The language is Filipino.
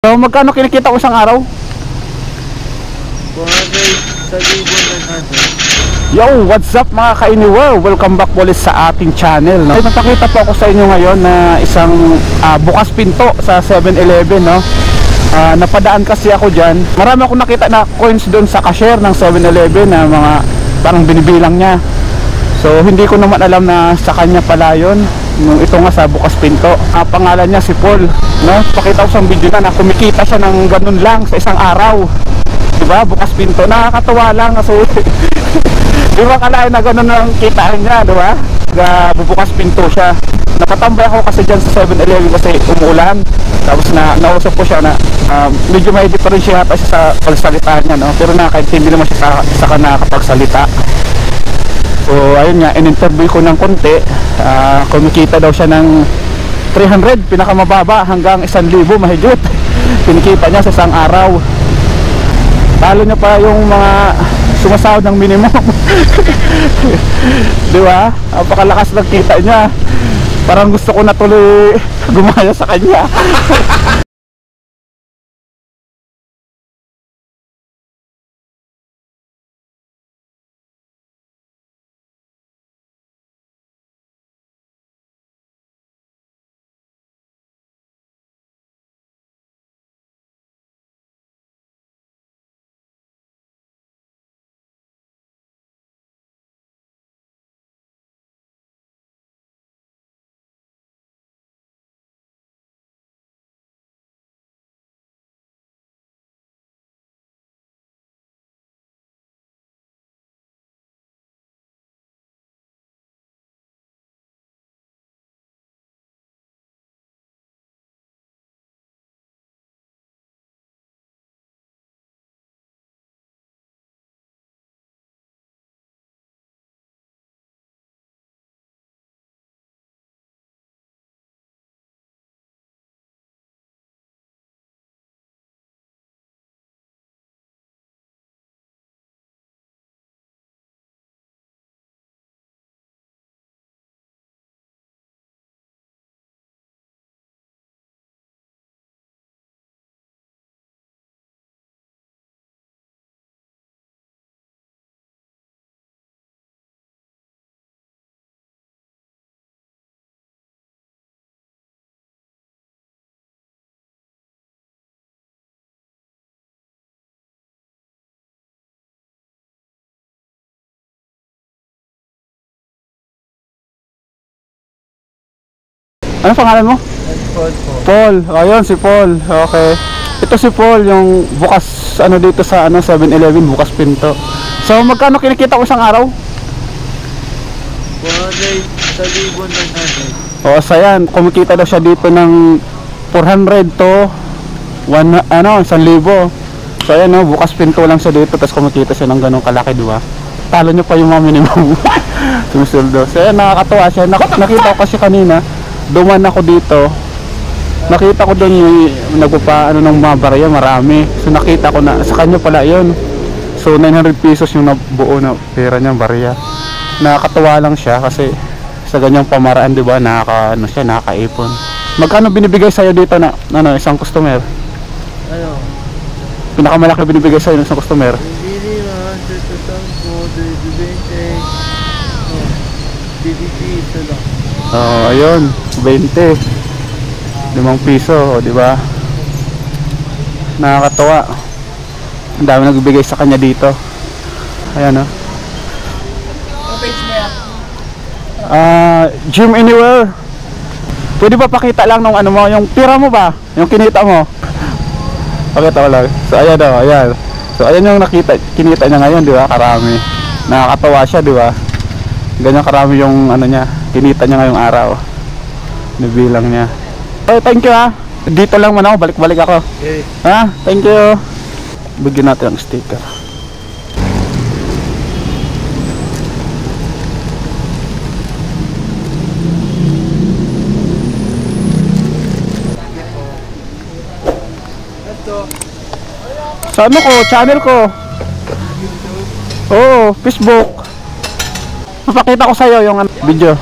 So magkano kinikita ko isang araw? 400. Yo, what's up mga ka-Anywhere? Welcome back ulit sa ating channel, no? Napakita po ako sa inyo ngayon na isang bukas pinto sa 7-Eleven, no? Napadaan kasi ako dyan. Marami akong nakita na coins doon sa cashier ng 7-Eleven na mga parang binibilang niya. So hindi ko naman alam na sa kanya pala yun. Ito nga sa bukas pinto, pangalan niya si Paul, no? Pakita ko sa video na kumikita siya ng ganun lang sa isang araw, diba? Bukas pinto, nakakatawa lang kasi di ba kalain na ganun ang kitaan niya, diba? Bubukas pinto siya. Nakatambay ako kasi dyan sa 7-Eleven kasi umulan. Tapos nausap ko siya na medyo may difference yata siya sa pagsalita niya, no? Pero nakakaintindi naman siya sa nakakapagsalita. So ayun nga, in-interview ko ng konti. Kumikita daw siya ng 300, pinakamababa, hanggang 1,000 mahigit. Kinikita niya sa isang araw. Talo niya pa yung mga sumasahod ng minimum. Di ba? Napakalakas ng kita niya. Parang gusto ko na tuloy gumaya sa kanya. Ano pangalan mo? Paul po. Paul. Ayun si Paul. Okay. Ito si Paul, yung bukas ano dito sa 7-Eleven, bukas pinto. So magkano kinikita ko isang araw? 400. O sa yan, kumikita daw siya dito ng 400 to 1,000. So ayan, no, bukas pinto lang siya dito, tapos kumikita siya ng ganong kalaki, diba? Talo nyo pa yung mga minimum. Sumisuldo. So ayan, nakakatawa siya. Nakita ko kasi kanina, duman ako dito, nakita ko doon yung nagpapa ng mga barya, marami. So nakita ko na sa kanya pala yun. So 900 pesos yung nabuo na pera niya, barya. Nakakatawa lang siya kasi sa ganyang pamaraan, diba, nakakaipon. Magkano binibigay sa'yo dito na isang customer? Ano? Pinakamalaki binibigay sa'yo ng isang customer? Hindi naman, sa tangko, 20. DDP, isa lang. Ayun, 20. 5 piso, di ba? Nakakatawa. Ang dami nagbibigay sa kanya dito. Ayan, Gym Anywhere. Pwede ba pakita lang nung ano mo, yung pira mo ba? Yung kinita mo. Pakita ko lang. So ayan daw, ayan. So ayan yung kinita niya ngayon, di ba? Karami. Nakakatawa siya, di ba? Ganyan karami yung ano niya, kinita niya ngayong araw. Nabilang niya. Oh, thank you ha. Dito lang man ako, balik-balik ako. Okay. Ha? Thank you. Bigyan natin ang sticker. Sa ano ko, channel ko. Oo, Facebook. Mapakita ko sa'yo yung video.